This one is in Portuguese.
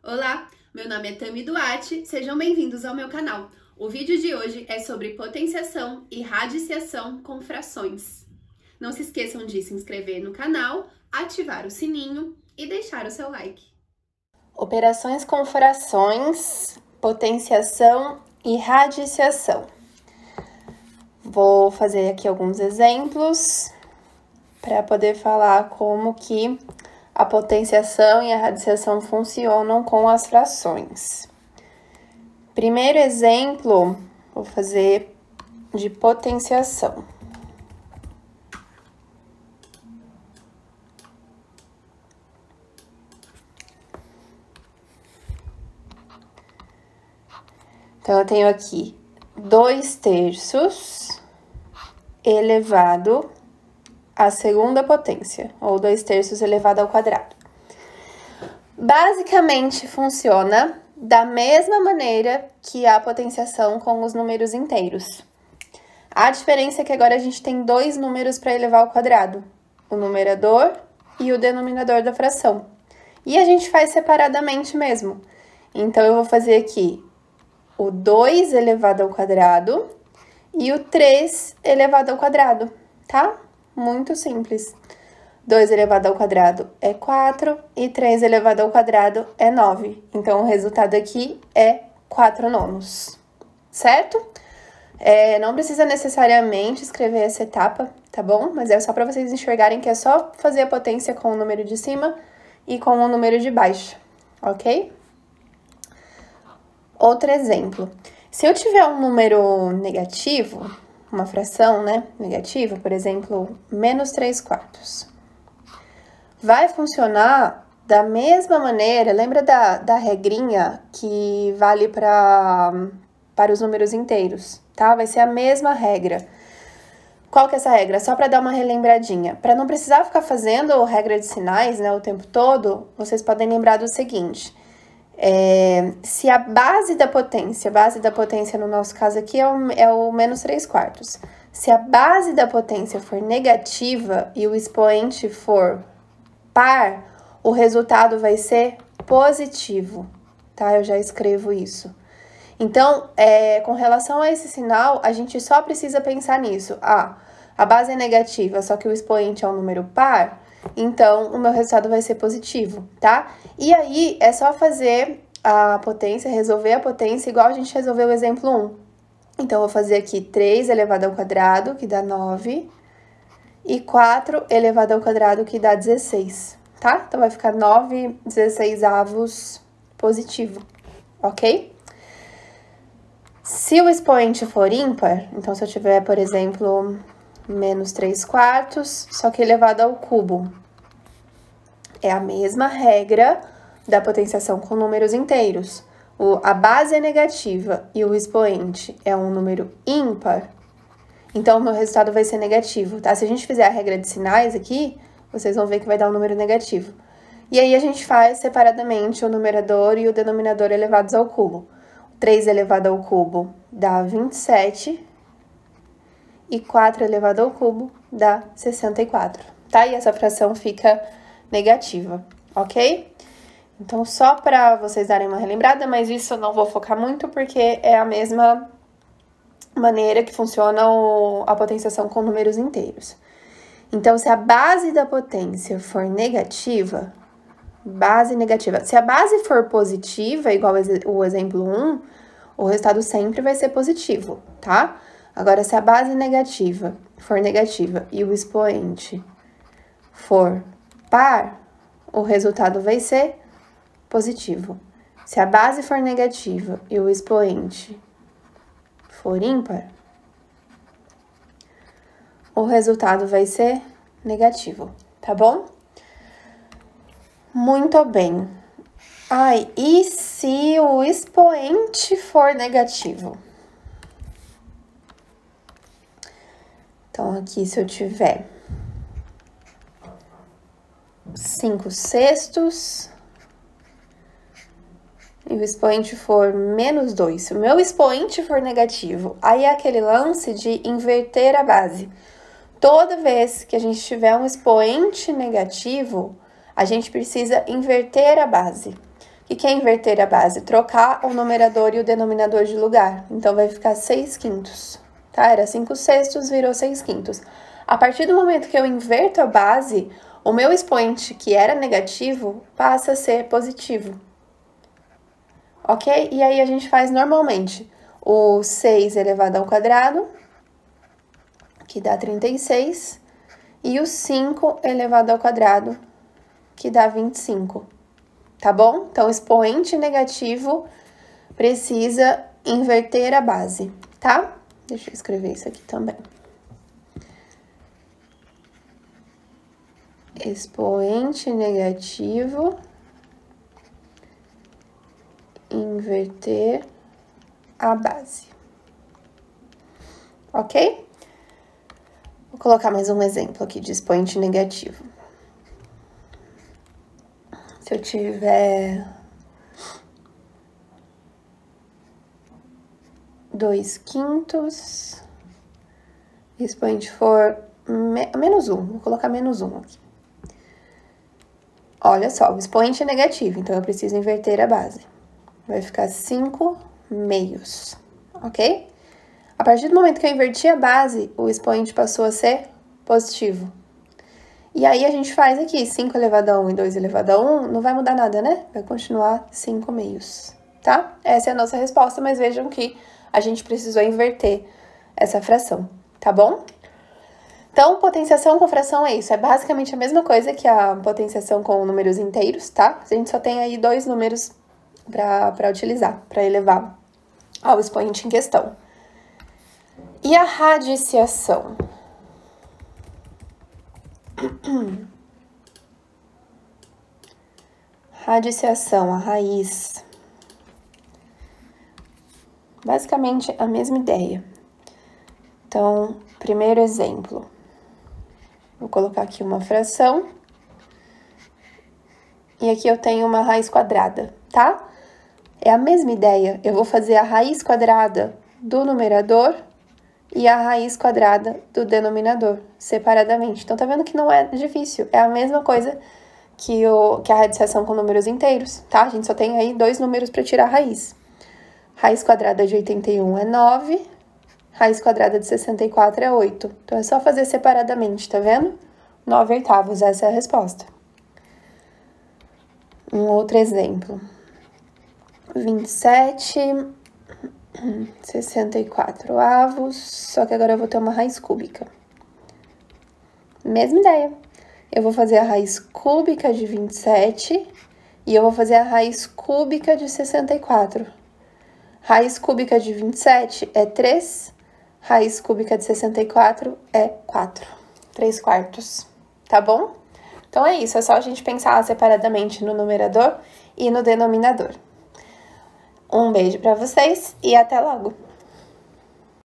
Olá, meu nome é Tami Duarte, sejam bem-vindos ao meu canal. O vídeo de hoje é sobre potenciação e radiciação com frações. Não se esqueçam de se inscrever no canal, ativar o sininho e deixar o seu like. Operações com frações, potenciação e radiciação. Vou fazer aqui alguns exemplos para poder falar como que a potenciação e a radiciação funcionam com as frações. Primeiro exemplo, vou fazer de potenciação. Então, eu tenho aqui 2/3 elevado à segunda potência, ou 2/3 elevado ao quadrado. Basicamente, funciona da mesma maneira que a potenciação com os números inteiros. A diferença é que agora a gente tem dois números para elevar ao quadrado, o numerador e o denominador da fração. E a gente faz separadamente mesmo. Então, eu vou fazer aqui o 2 elevado ao quadrado e o 3 elevado ao quadrado, tá? Muito simples. 2 elevado ao quadrado é 4 e 3 elevado ao quadrado é 9. Então, o resultado aqui é 4/9, certo? Não precisa necessariamente escrever essa etapa, tá bom? Mas é só para vocês enxergarem que é só fazer a potência com o número de cima e com o número de baixo, ok? Outro exemplo, se eu tiver um número negativo, uma fração, né, negativa, por exemplo, -3/4, vai funcionar da mesma maneira, lembra da regrinha que vale para os números inteiros, tá? Vai ser a mesma regra. Qual que é essa regra? Só para dar uma relembradinha. Para não precisar ficar fazendo regra de sinais, né, o tempo todo, vocês podem lembrar do seguinte: se a base da potência no nosso caso aqui é o -3/4. Se a base da potência for negativa e o expoente for par, o resultado vai ser positivo, tá? Eu já escrevo isso. Então, com relação a esse sinal, a gente só precisa pensar nisso. A base é negativa, só que o expoente é um número par, então o meu resultado vai ser positivo, tá? E aí, é só fazer a potência, resolver a potência igual a gente resolveu o exemplo 1. Então, eu vou fazer aqui 3 elevado ao quadrado, que dá 9, e 4 elevado ao quadrado, que dá 16, tá? Então, vai ficar 9/16 positivo, ok? Se o expoente for ímpar, então, se eu tiver, por exemplo, -3/4, só que elevado ao cubo, é a mesma regra da potenciação com números inteiros. A base é negativa e o expoente é um número ímpar, então o meu resultado vai ser negativo, tá? Se a gente fizer a regra de sinais aqui, vocês vão ver que vai dar um número negativo. E aí, a gente faz separadamente o numerador e o denominador elevados ao cubo. 3 elevado ao cubo dá 27 e 4 elevado ao cubo dá 64, tá? E essa fração fica negativa, ok? Então, só para vocês darem uma relembrada, mas isso eu não vou focar muito porque é a mesma maneira que funciona a potenciação com números inteiros. Então, se a base da potência for negativa, base negativa. Se a base for positiva, igual o exemplo 1, o resultado sempre vai ser positivo, tá? Agora, se a base for negativa e o expoente for par, o resultado vai ser positivo. Se a base for negativa e o expoente for ímpar, o resultado vai ser negativo, tá bom? Muito bem. E se o expoente for negativo? Então, aqui, se eu tiver 5/6 e o expoente for -2, se o meu expoente for negativo, aí é aquele lance de inverter a base. Toda vez que a gente tiver um expoente negativo, a gente precisa inverter a base. O O que é inverter a base? Trocar o numerador e o denominador de lugar. Então, vai ficar 6/5, tá? Era 5/6, virou 6/5. A partir do momento que eu inverto a base, o meu expoente, que era negativo, passa a ser positivo. Ok? E aí, a gente faz normalmente o 6 elevado ao quadrado, que dá 36, e o 5 elevado ao quadrado, que dá 25. Tá bom? Então, expoente negativo precisa inverter a base, tá? Deixa eu escrever isso aqui também. Expoente negativo, inverter a base. Ok? Vou colocar mais um exemplo aqui de expoente negativo. Se eu tiver 2/5, expoente for menos 1, vou colocar menos 1 aqui. Olha só, o expoente é negativo, então eu preciso inverter a base. Vai ficar 5/2, ok? A partir do momento que eu inverti a base, o expoente passou a ser positivo. E aí, a gente faz aqui, 5 elevado a 1 e 2 elevado a 1, não vai mudar nada, né? Vai continuar 5/2, tá? Essa é a nossa resposta, mas vejam que a gente precisou inverter essa fração, tá bom? Então, potenciação com fração é isso, é basicamente a mesma coisa que a potenciação com números inteiros, tá? A gente só tem aí 2 números para utilizar, para elevar ao expoente em questão. E a radiciação? Radiciação, a raiz. Basicamente a mesma ideia. Então, primeiro exemplo. Vou colocar aqui uma fração. E aqui eu tenho uma raiz quadrada, tá? É a mesma ideia. Eu vou fazer a raiz quadrada do numerador e a raiz quadrada do denominador, separadamente. Então, tá vendo que não é difícil, é a mesma coisa que a radiciação com números inteiros, tá? A gente só tem aí 2 números para tirar a raiz. Raiz quadrada de 81 é 9, raiz quadrada de 64 é 8. Então, é só fazer separadamente, tá vendo? 9/8, essa é a resposta. Um outro exemplo. 27... 64/8, só que agora eu vou ter uma raiz cúbica. Mesma ideia. Eu vou fazer a raiz cúbica de 27 e eu vou fazer a raiz cúbica de 64. Raiz cúbica de 27 é 3, raiz cúbica de 64 é 4. 3/4, tá bom? Então, é isso, é só a gente pensar separadamente no numerador e no denominador. Um beijo para vocês e até logo!